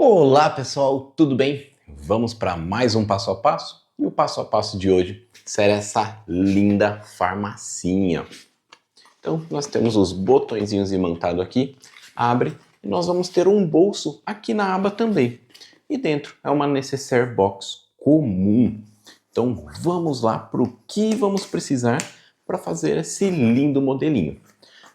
Olá pessoal, tudo bem? Vamos para mais um passo a passo? E o passo a passo de hoje será essa linda farmacinha. Então nós temos os botõezinhos imantados aqui, abre e nós vamos ter um bolso aqui na aba também. E dentro é uma necessaire box comum. Então vamos lá para o que vamos precisar para fazer esse lindo modelinho.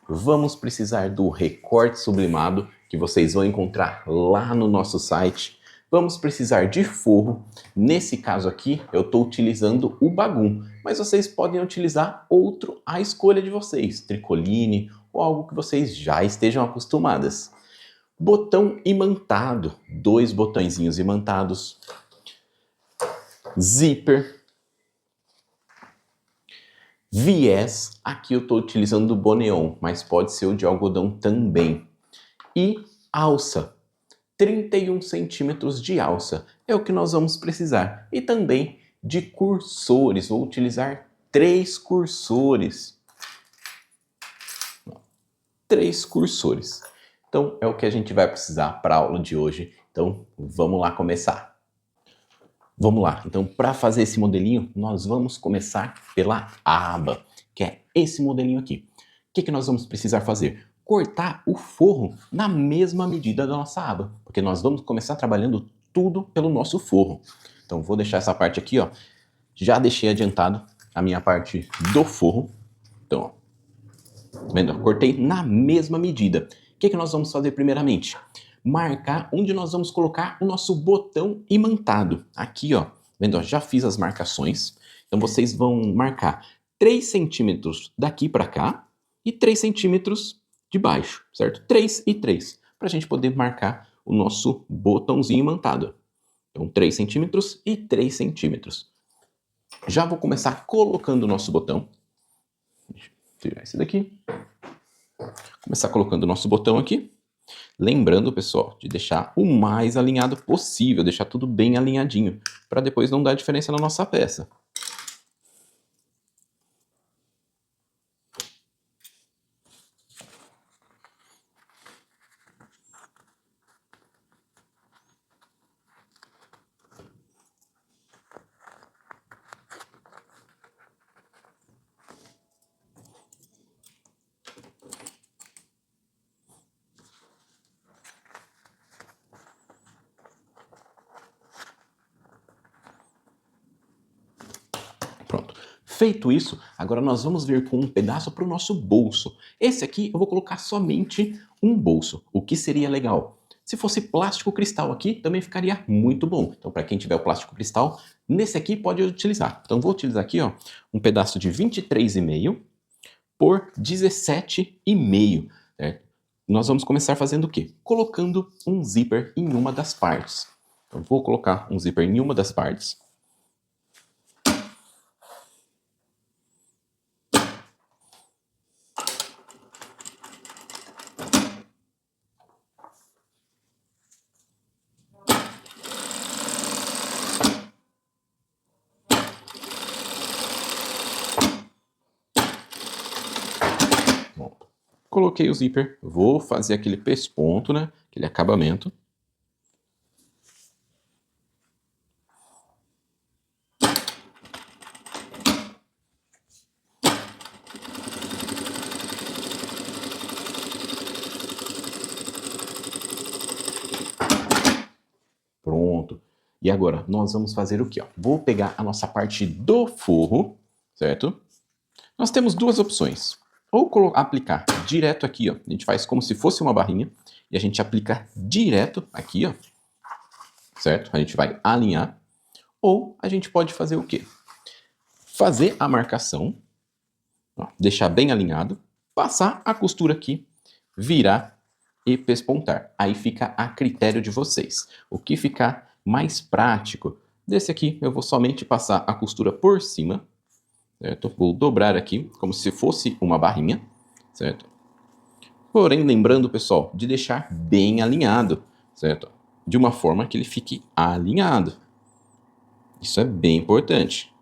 Vamos precisar do recorte sublimado, que vocês vão encontrar lá no nosso site. Vamos precisar de forro. Nesse caso aqui, eu estou utilizando o Bagum, mas vocês podem utilizar outro à escolha de vocês, tricoline ou algo que vocês já estejam acostumadas. Botão imantado, 2 botõezinhos imantados. Zíper. Viés, aqui eu estou utilizando do Boneon, mas pode ser o de algodão também. E alça, 31 centímetros de alça, é o que nós vamos precisar. E também de cursores, vou utilizar 3 cursores. 3 cursores. Então é o que a gente vai precisar para a aula de hoje. Então vamos lá começar. Vamos lá, então para fazer esse modelinho, nós vamos começar pela aba, que é esse modelinho aqui. O que nós vamos precisar fazer? Cortar o forro na mesma medida da nossa aba, porque nós vamos começar trabalhando tudo pelo nosso forro. Então vou deixar essa parte aqui, ó, já deixei adiantado a minha parte do forro. Então, ó, vendo? Cortei na mesma medida. O que nós vamos fazer primeiramente? Marcar onde nós vamos colocar o nosso botão imantado. Aqui, ó, vendo? Ó, já fiz as marcações. Então vocês vão marcar 3 centímetros daqui para cá e 3 centímetros de baixo, certo? 3 e 3, para a gente poder marcar o nosso botãozinho imantado. Então 3 centímetros e 3 centímetros. Já vou começar colocando o nosso botão. Deixa eu tirar esse daqui. Começar colocando o nosso botão aqui. Lembrando, pessoal, de deixar o mais alinhado possível, deixar tudo bem alinhadinho, para depois não dar diferença na nossa peça. Pronto. Feito isso, agora nós vamos vir com um pedaço para o nosso bolso. Esse aqui eu vou colocar somente um bolso. O que seria legal? Se fosse plástico cristal aqui, também ficaria muito bom. Então, para quem tiver o plástico cristal, nesse aqui pode utilizar. Então, vou utilizar aqui, ó, um pedaço de 23,5 por 17,5. Certo? Nós vamos começar fazendo o quê? Colocando um zíper em uma das partes. Então, vou colocar um zíper em uma das partes. Coloquei o zíper, vou fazer aquele pesponto, né? Aquele acabamento. Pronto. E agora, nós vamos fazer o quê? Ó? Vou pegar a nossa parte do forro, certo? Nós temos duas opções. Ou aplicar direto aqui, ó. A gente faz como se fosse uma barrinha. E a gente aplica direto aqui, ó. Certo? A gente vai alinhar. Ou a gente pode fazer o quê? Fazer a marcação. Ó, deixar bem alinhado. Passar a costura aqui. Virar e pespontar. Aí fica a critério de vocês. O que ficar mais prático. Desse aqui eu vou somente passar a costura por cima. Certo? Vou dobrar aqui como se fosse uma barrinha, certo? Porém, lembrando, pessoal, de deixar bem alinhado, certo? De uma forma que ele fique alinhado. Isso é bem importante.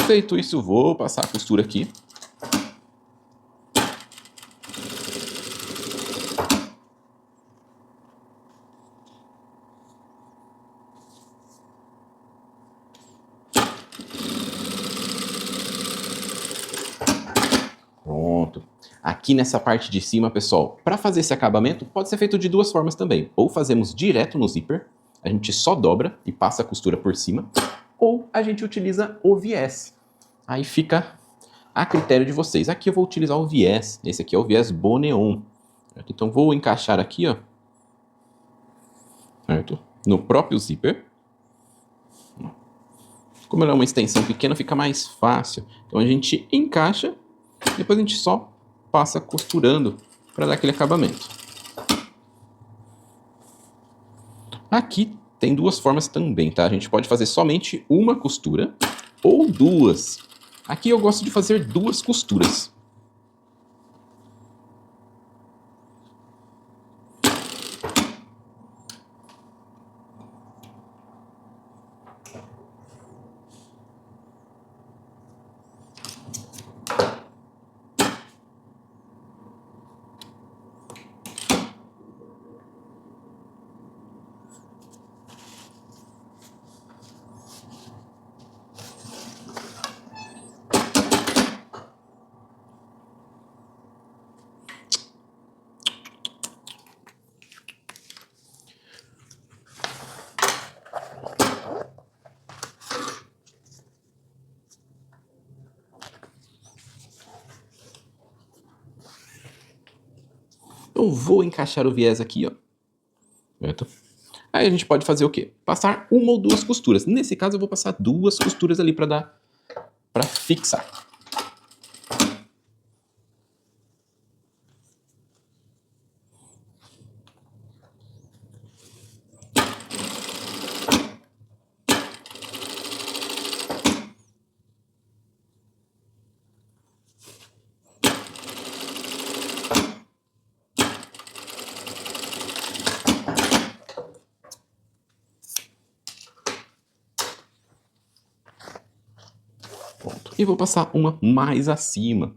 Feito isso, vou passar a costura aqui. Pronto. Aqui nessa parte de cima, pessoal, para fazer esse acabamento, pode ser feito de duas formas também. Ou fazemos direto no zíper, a gente só dobra e passa a costura por cima, ou a gente utiliza o viés. Aí fica a critério de vocês. Aqui eu vou utilizar o viés, esse aqui é o viés Boneon. Então vou encaixar aqui, ó, certo? No próprio zíper. Como ela é uma extensão pequena, fica mais fácil. Então a gente encaixa, depois a gente só passa costurando para dar aquele acabamento. Aqui tem duas formas também, tá? A gente pode fazer somente uma costura ou duas. Aqui eu gosto de fazer duas costuras. Eu vou encaixar o viés aqui, ó. Certo? Aí a gente pode fazer o quê? Passar uma ou duas costuras. Nesse caso eu vou passar duas costuras ali para fixar. Pronto. E vou passar uma mais acima.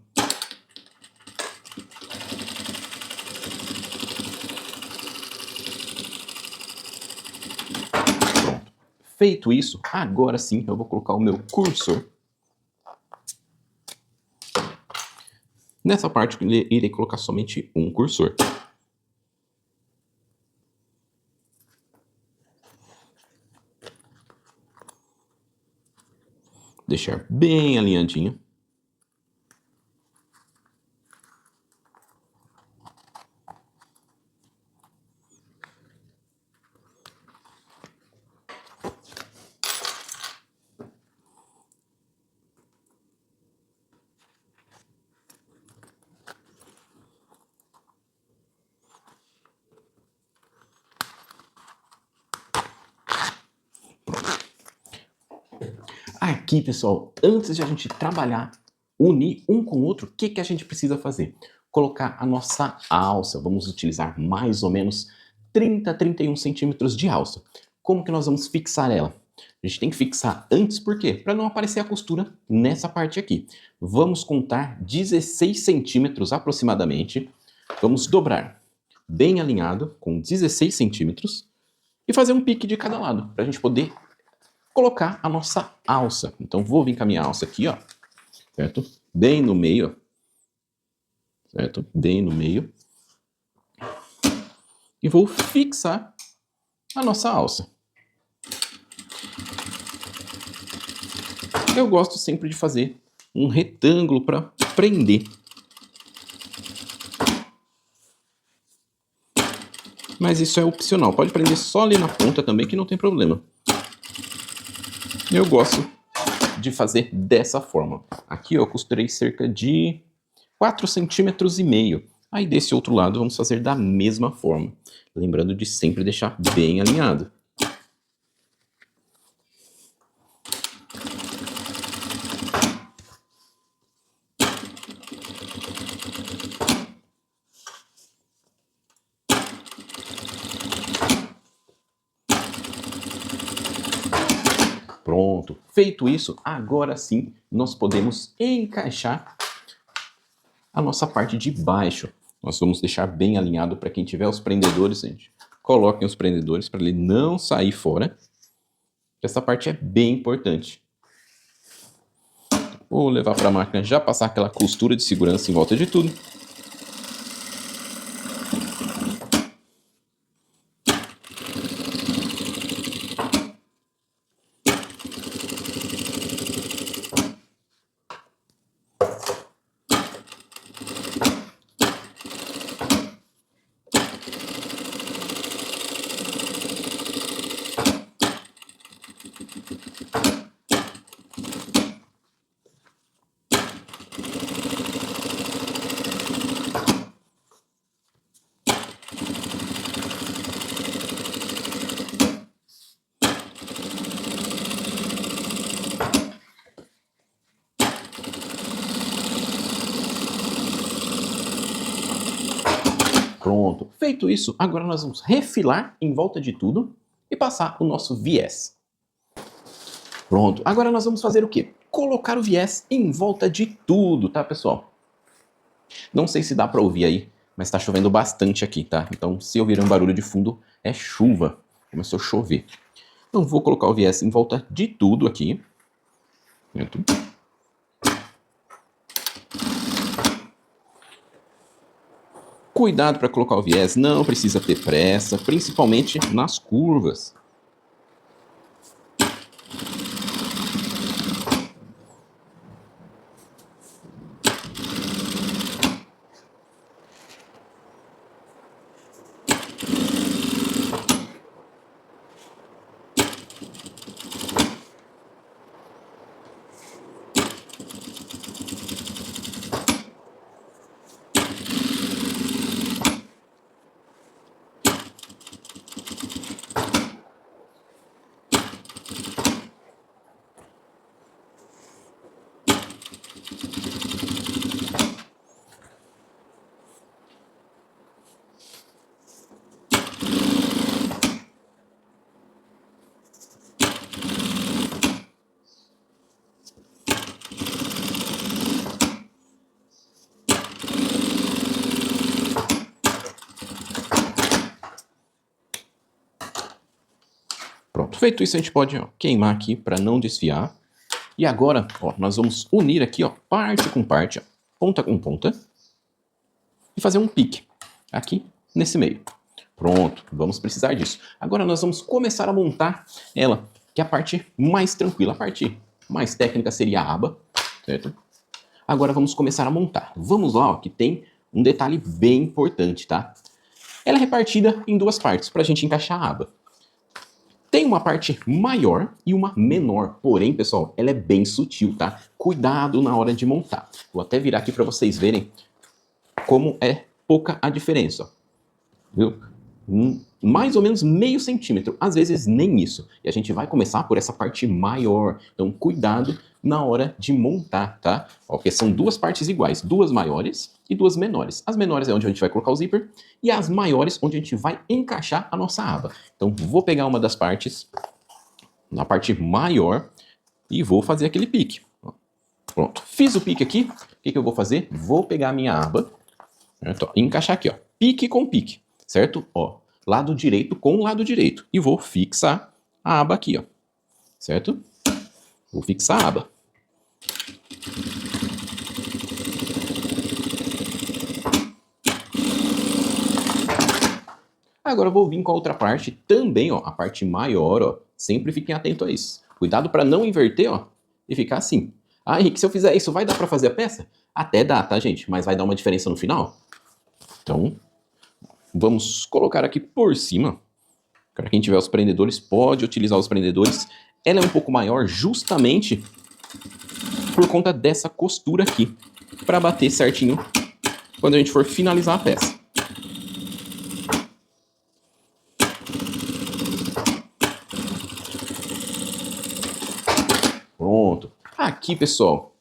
Pronto. Feito isso, agora sim eu vou colocar o meu cursor. Nessa parte eu irei colocar somente um cursor. Deixar bem alinhadinho. Aqui, pessoal, antes de a gente trabalhar, unir um com o outro, o que a gente precisa fazer? Colocar a nossa alça. Vamos utilizar mais ou menos 30 a 31 centímetros de alça. Como que nós vamos fixar ela? A gente tem que fixar antes, por quê? Para não aparecer a costura nessa parte aqui. Vamos contar 16 centímetros aproximadamente. Vamos dobrar bem alinhado com 16 centímetros e fazer um pique de cada lado, para a gente poder colocar a nossa alça. Então vou vir com a minha alça aqui, ó, certo? Bem no meio, certo? Bem no meio. E vou fixar a nossa alça. Eu gosto sempre de fazer um retângulo para prender. Mas isso é opcional, pode prender só ali na ponta também que não tem problema. Eu gosto de fazer dessa forma. Aqui eu costurei cerca de 4,5 centímetros. Aí desse outro lado vamos fazer da mesma forma. Lembrando de sempre deixar bem alinhado. Pronto, feito isso, agora sim nós podemos encaixar a nossa parte de baixo. Nós vamos deixar bem alinhado para quem tiver os prendedores, gente. Coloquem os prendedores para ele não sair fora. Essa parte é bem importante. Vou levar para a máquina já passar aquela costura de segurança em volta de tudo. Pronto. Feito isso, agora nós vamos refilar em volta de tudo e passar o nosso viés. Pronto. Agora nós vamos fazer o quê? Colocar o viés em volta de tudo, tá, pessoal? Não sei se dá para ouvir aí, mas está chovendo bastante aqui, tá? Então, se ouvir um barulho de fundo, é chuva. Começou a chover. Então, vou colocar o viés em volta de tudo aqui. Cuidado para colocar o viés, não precisa ter pressa, principalmente nas curvas. Pronto, feito isso a gente pode queimar aqui para não desfiar. E agora, nós vamos unir aqui, parte com parte, ponta com ponta, e fazer um pique aqui nesse meio. Pronto, vamos precisar disso. Agora nós vamos começar a montar ela, que é a parte mais tranquila. A parte mais técnica seria a aba, certo? Agora vamos começar a montar. Vamos lá, que tem um detalhe bem importante, tá? Ela é repartida em duas partes para a gente encaixar a aba. Tem uma parte maior e uma menor, porém, pessoal, ela é bem sutil, tá? Cuidado na hora de montar. Vou até virar aqui para vocês verem como é pouca a diferença, viu? Mais ou menos meio centímetro, às vezes nem isso. E a gente vai começar por essa parte maior, então cuidado na hora de montar, tá? Porque são duas partes iguais, duas maiores e duas menores. As menores é onde a gente vai colocar o zíper e as maiores onde a gente vai encaixar a nossa aba. Então vou pegar uma das partes, na parte maior, e vou fazer aquele pique. Pronto, fiz o pique aqui, o que eu vou fazer? Vou pegar a minha aba, certo? E encaixar aqui, pique com pique, certo? Lado direito com lado direito. E vou fixar a aba aqui, certo? Vou fixar a aba. Agora eu vou vir com a outra parte também, a parte maior, Sempre fiquem atentos a isso. Cuidado para não inverter, e ficar assim. Ah, Henrique, se eu fizer isso, vai dar para fazer a peça? Até dá, tá, gente? Mas vai dar uma diferença no final. Então, vamos colocar aqui por cima. Para quem tiver os prendedores, pode utilizar os prendedores. Ela é um pouco maior justamente por conta dessa costura aqui, para bater certinho quando a gente for finalizar a peça. Pronto. Aqui, pessoal,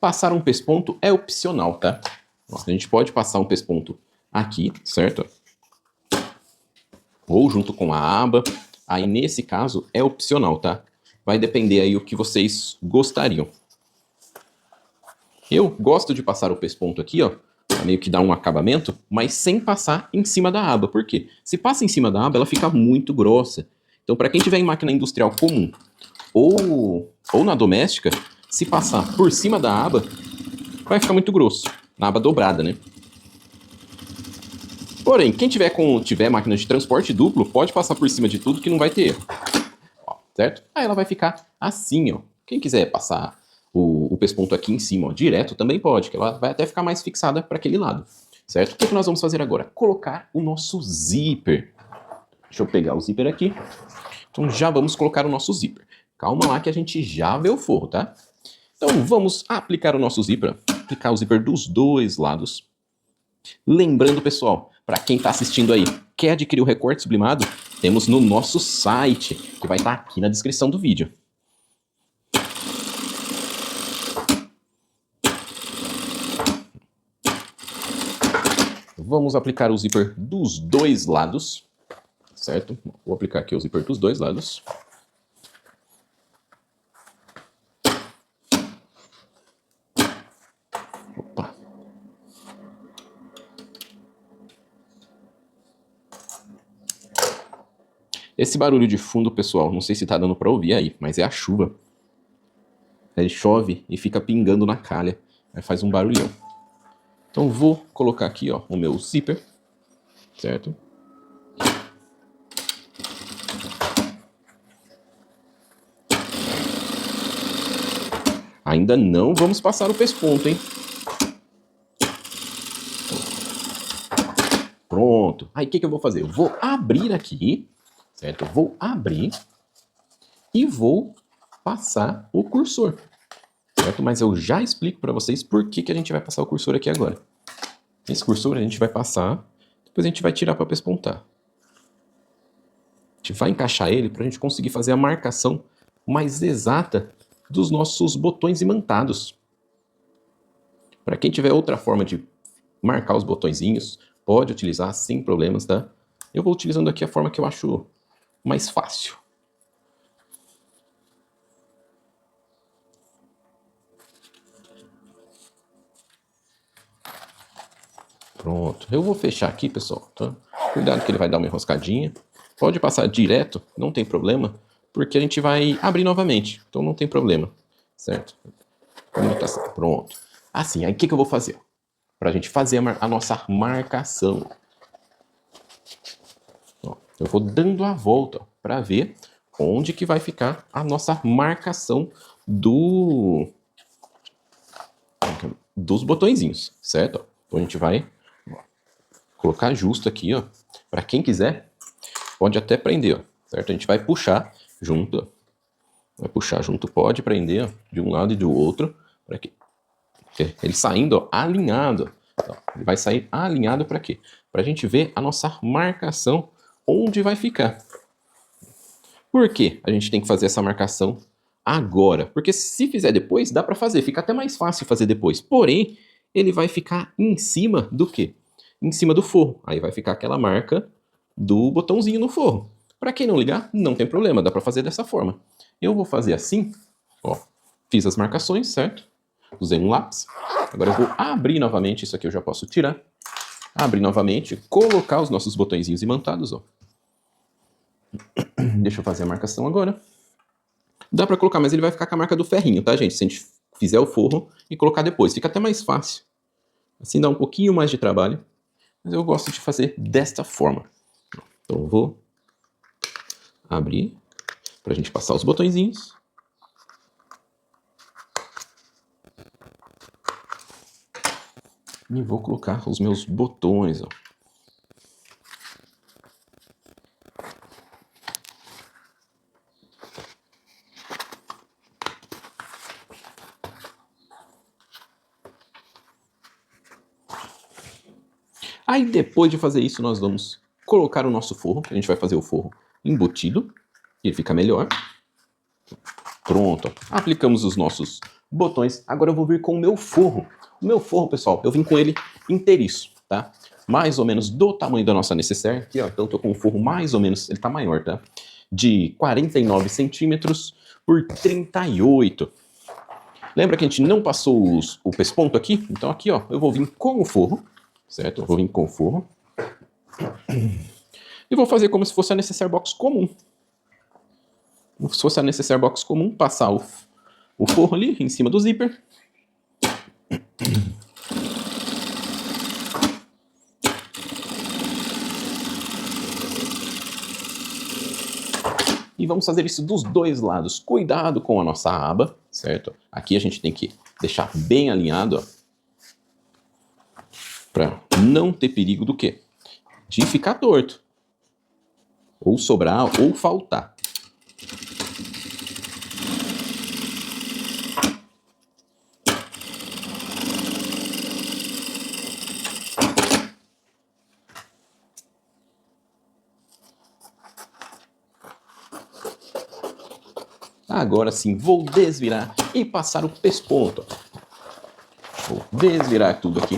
passar um pesponto é opcional, tá? A gente pode passar um pesponto aqui, certo? Ou junto com a aba. Aí, nesse caso, é opcional, tá? Vai depender aí o que vocês gostariam. Eu gosto de passar o pesponto aqui, meio que dar um acabamento, mas sem passar em cima da aba. Por quê? Se passa em cima da aba, ela fica muito grossa. Então, para quem tiver em máquina industrial comum ou na doméstica, se passar por cima da aba, vai ficar muito grosso. Na aba dobrada, né? Porém, quem tiver máquina de transporte duplo, pode passar por cima de tudo que não vai ter erro. Ó, certo? Aí ela vai ficar assim, ó. Quem quiser passar o pesponto aqui em cima, ó, direto, também pode, que ela vai até ficar mais fixada para aquele lado. Certo? O que nós vamos fazer agora? Colocar o nosso zíper. Deixa eu pegar o zíper aqui. Então já vamos colocar o nosso zíper. Calma lá que a gente já vê o forro, tá? Então vamos aplicar o nosso zíper. Aplicar o zíper dos dois lados. Lembrando, pessoal, para quem está assistindo aí, quer adquirir o recorte sublimado, temos no nosso site, que vai estar aqui na descrição do vídeo. Vamos aplicar o zíper dos dois lados, certo? Vou aplicar aqui o zíper dos dois lados. Opa. Esse barulho de fundo, pessoal, não sei se tá dando para ouvir aí, mas é a chuva. Ele chove e fica pingando na calha, aí faz um barulhão. Então vou colocar aqui, ó, o meu zíper, certo? Ainda não vamos passar o pesponto, hein? Pronto. Aí o que eu vou fazer? Eu vou abrir aqui, certo? Eu vou abrir e vou passar o cursor, certo? Mas eu já explico para vocês por que a gente vai passar o cursor aqui agora. Esse cursor a gente vai passar, depois a gente vai tirar para pespontar. A gente vai encaixar ele para a gente conseguir fazer a marcação mais exata dos nossos botões imantados. Para quem tiver outra forma de marcar os botõezinhos, pode utilizar sem problemas, tá? Eu vou utilizando aqui a forma que eu acho mais fácil. Pronto. Eu vou fechar aqui, pessoal, tá? Cuidado que ele vai dar uma enroscadinha. Pode passar direto, não tem problema, porque a gente vai abrir novamente, então não tem problema, certo? Pronto. Assim, aí o que eu vou fazer? Pra gente fazer a nossa marcação. Ó, eu vou dando a volta para ver onde que vai ficar a nossa marcação dos botõezinhos, certo? Então a gente vai colocar justo aqui, ó. Para quem quiser, pode até prender, ó, certo? A gente vai puxar junto, ó. Vai puxar junto, pode prender, ó, de um lado e do outro, para que ele saindo, ó, alinhado. Então, ele vai sair alinhado para quê? Para a gente ver a nossa marcação onde vai ficar. Por que a gente tem que fazer essa marcação agora? Porque se fizer depois, dá para fazer, fica até mais fácil fazer depois. Porém, ele vai ficar em cima do quê? Em cima do forro. Aí vai ficar aquela marca do botãozinho no forro. Para quem não ligar, não tem problema, dá para fazer dessa forma. Eu vou fazer assim, ó, fiz as marcações, certo? Usei um lápis. Agora eu vou abrir novamente, isso aqui eu já posso tirar. Abrir novamente, colocar os nossos botõezinhos imantados, ó. Deixa eu fazer a marcação agora. Dá para colocar, mas ele vai ficar com a marca do ferrinho, tá, gente? Se a gente fizer o forro e colocar depois, fica até mais fácil. Assim dá um pouquinho mais de trabalho, mas eu gosto de fazer desta forma. Então eu vou abrir para a gente passar os botõezinhos. E vou colocar os meus botões, ó. Aí depois de fazer isso, nós vamos colocar o nosso forro. A gente vai fazer o forro embutido. Ele fica melhor. Pronto. Aplicamos os nossos botões. Agora eu vou vir com o meu forro. O meu forro, pessoal, eu vim com ele inteiriço, tá? Mais ou menos do tamanho da nossa necessaire. Aqui, ó. Então eu tô com o forro mais ou menos, ele tá maior, tá? De 49 centímetros por 38. Lembra que a gente não passou o pesponto aqui? Então aqui, ó, eu vou vir com o forro, certo? Eu vou vir com o forro. E vou fazer como se fosse a necessaire box comum. Como se fosse a necessaire box comum, passar o forro ali em cima do zíper. E vamos fazer isso dos dois lados. Cuidado com a nossa aba, certo? Aqui a gente tem que deixar bem alinhado, ó, para não ter perigo do quê? De ficar torto. Ou sobrar, ou faltar. Agora sim, vou desvirar e passar o pesponto. Vou desvirar tudo aqui.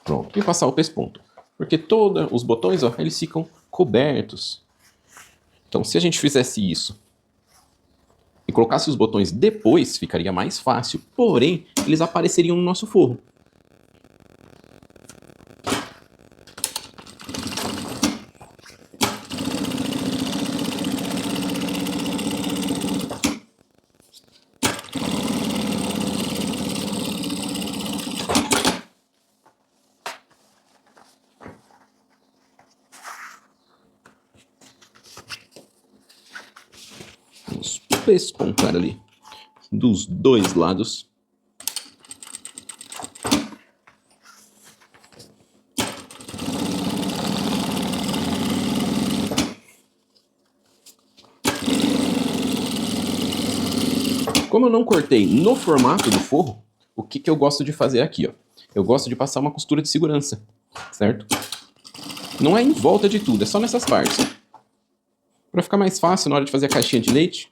Pronto, e passar o pesponto. Porque todos os botões, ó, eles ficam cobertos. Então, se a gente fizesse isso e colocasse os botões depois, ficaria mais fácil. Porém, eles apareceriam no nosso forro. Vamos pespontar ali dos dois lados. Como eu não cortei no formato do forro, o que eu gosto de fazer aqui, ó? Eu gosto de passar uma costura de segurança, certo? Não é em volta de tudo, é só nessas partes. Para ficar mais fácil na hora de fazer a caixinha de leite.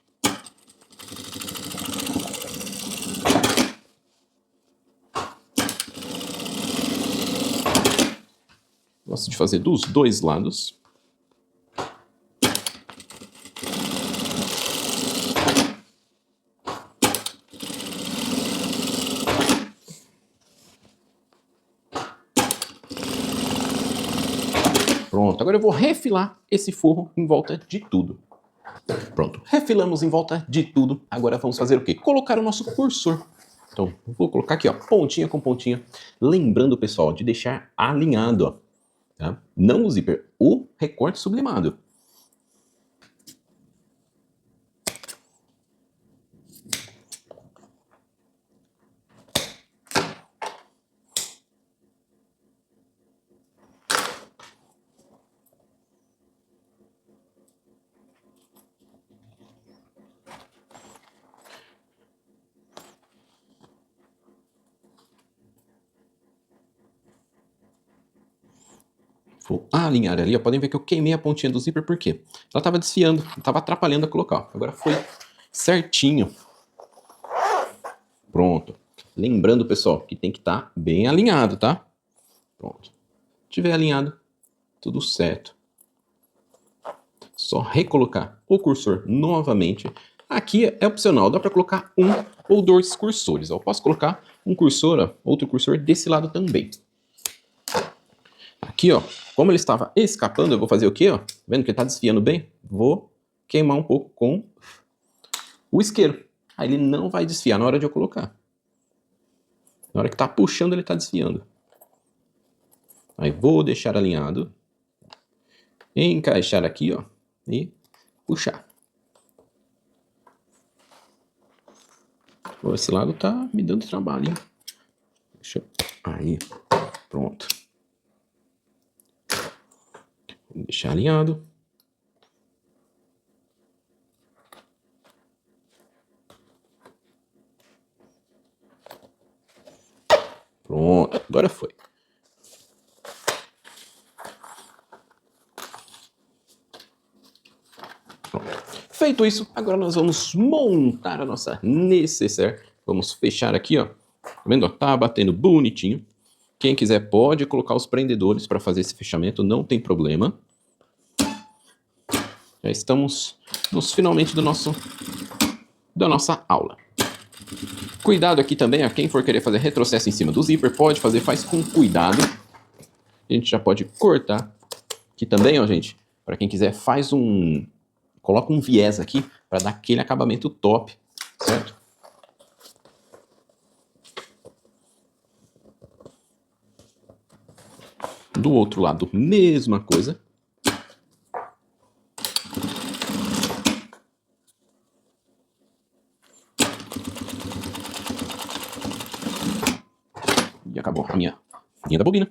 Gosto de fazer dos dois lados. Pronto, agora eu vou refilar esse forro em volta de tudo. Pronto, refilamos em volta de tudo. Agora vamos fazer o quê? Colocar o nosso cursor. Então, vou colocar aqui, ó, pontinha com pontinha. Lembrando, pessoal, de deixar alinhado, ó, tá? Não o zíper, o recorte sublimado. Vou alinhar ali, ó. Podem ver que eu queimei a pontinha do zíper, por quê? Ela estava desfiando, estava atrapalhando a colocar, ó. Agora foi certinho. Pronto. Lembrando, pessoal, que tem que estar bem alinhado, tá? Pronto. Se tiver alinhado, tudo certo. Só recolocar o cursor novamente. Aqui é opcional, dá para colocar um ou dois cursores. Eu posso colocar um cursor, ó, outro cursor desse lado também. Aqui, ó, como ele estava escapando, eu vou fazer o quê, ó? Vendo que ele está desfiando bem? Vou queimar um pouco com o isqueiro. Aí ele não vai desfiar na hora de eu colocar. Na hora que tá puxando, ele tá desfiando. Aí vou deixar alinhado. Encaixar aqui, ó. E puxar. Pô, esse lado tá me dando trabalho, hein? Deixa eu... Aí, pronto. Vou deixar alinhado. Pronto, agora foi. Pronto. Feito isso, agora nós vamos montar a nossa necessaire. Vamos fechar aqui, ó. Tá vendo? Tá batendo bonitinho. Quem quiser pode colocar os prendedores para fazer esse fechamento, não tem problema. Já estamos nos finalmente da nossa aula. Cuidado aqui também, ó, quem for querer fazer retrocesso em cima do zíper, pode fazer, faz com cuidado. A gente já pode cortar. Aqui também, ó, gente, para quem quiser, coloca um viés aqui para dar aquele acabamento top, certo? Do outro lado, mesma coisa. E acabou a minha linha da bobina.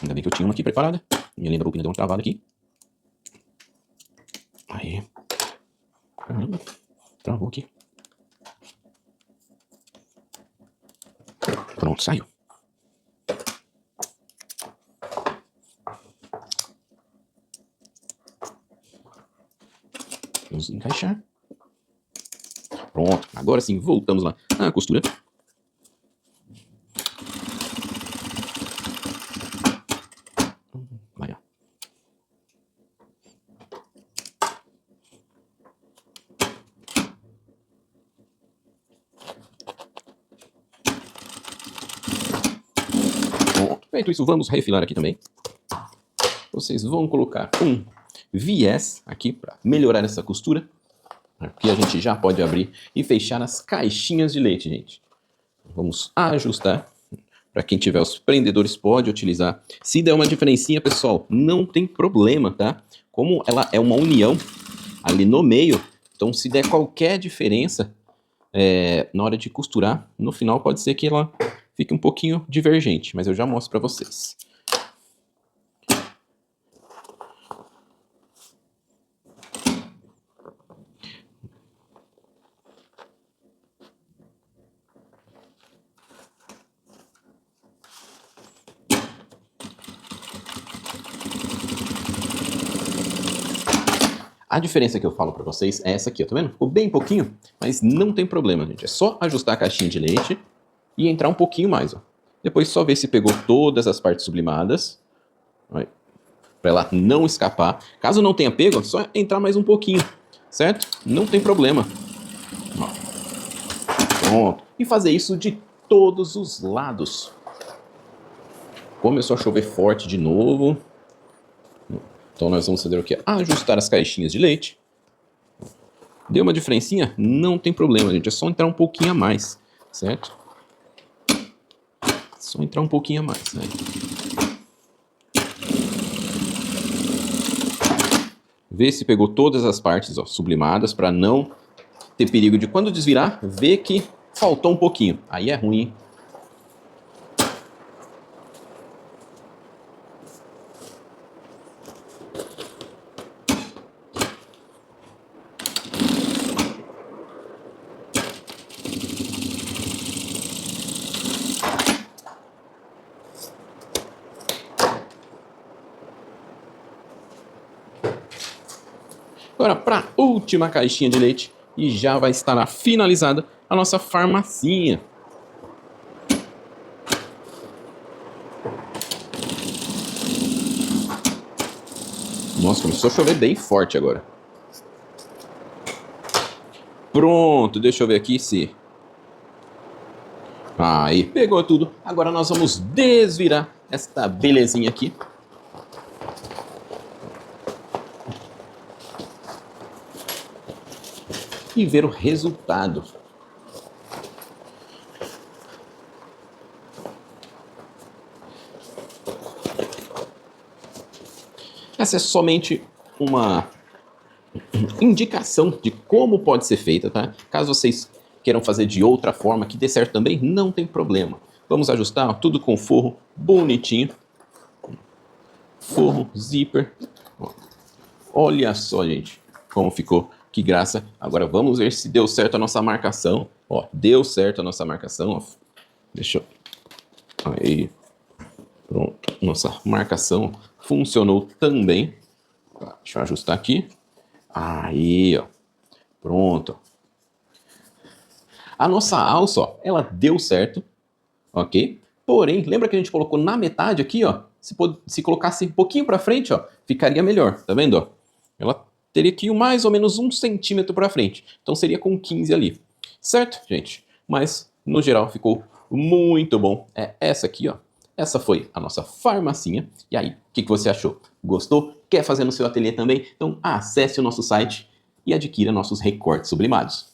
Ainda bem que eu tinha uma aqui preparada. Minha linha da bobina deu uma travada aqui. Aí. Caramba. Travou aqui. Pronto, saiu. Vamos encaixar. Pronto, agora sim, voltamos lá na costura. Vai, ó. Pronto, feito isso, vamos refilar aqui também. Vocês vão colocar um viés aqui para melhorar essa costura. Aqui a gente já pode abrir e fechar as caixinhas de leite, gente. Vamos ajustar. Para quem tiver os prendedores, pode utilizar. Se der uma diferencinha, pessoal, não tem problema, tá? Como ela é uma união ali no meio, então se der qualquer diferença na hora de costurar, no final pode ser que ela fique um pouquinho divergente, mas eu já mostro para vocês. A diferença que eu falo pra vocês é essa aqui, ó, tá vendo? Ficou bem pouquinho, mas não tem problema, gente. É só ajustar a caixinha de leite e entrar um pouquinho mais, ó. Depois só ver se pegou todas as partes sublimadas, pra ela não escapar. Caso não tenha pego, é só entrar mais um pouquinho, certo? Não tem problema. Ó. Pronto. E fazer isso de todos os lados. Começou a chover forte de novo. Então nós vamos fazer o quê? Ajustar as caixinhas de leite. Deu uma diferencinha? Não tem problema, gente. É só entrar um pouquinho a mais, certo? Só entrar um pouquinho a mais, né? Vê se pegou todas as partes, ó, sublimadas, para não ter perigo de quando desvirar, ver que faltou um pouquinho. Aí é ruim, hein? Agora, para a última caixinha de leite, e já vai estar finalizada a nossa farmacinha. Nossa, começou a chover bem forte agora. Pronto, deixa eu ver aqui se... Aí, pegou tudo. Agora nós vamos desvirar esta belezinha aqui. E ver o resultado. Essa é somente uma indicação de como pode ser feita, tá? Caso vocês queiram fazer de outra forma, que dê certo também, não tem problema. Vamos ajustar, ó, tudo com forro bonitinho. Forro, zíper. Ó. Olha só, gente, como ficou. Que graça. Agora vamos ver se deu certo a nossa marcação. Ó, deu certo a nossa marcação. Ó. Deixa eu... Aí. Pronto. Nossa marcação funcionou também. Deixa eu ajustar aqui. Aí, ó. Pronto. A nossa alça, ó, ela deu certo. Ok? Porém, lembra que a gente colocou na metade aqui, ó? se colocasse um pouquinho para frente, ó, ficaria melhor, tá vendo? Ó? Ela teria que ir mais ou menos 1 centímetro para frente, então seria com 15 ali. Certo, gente? Mas, no geral, ficou muito bom. É essa aqui, ó. Essa foi a nossa farmacinha. E aí, o que você achou? Gostou? Quer fazer no seu ateliê também? Então acesse o nosso site e adquira nossos recortes sublimados.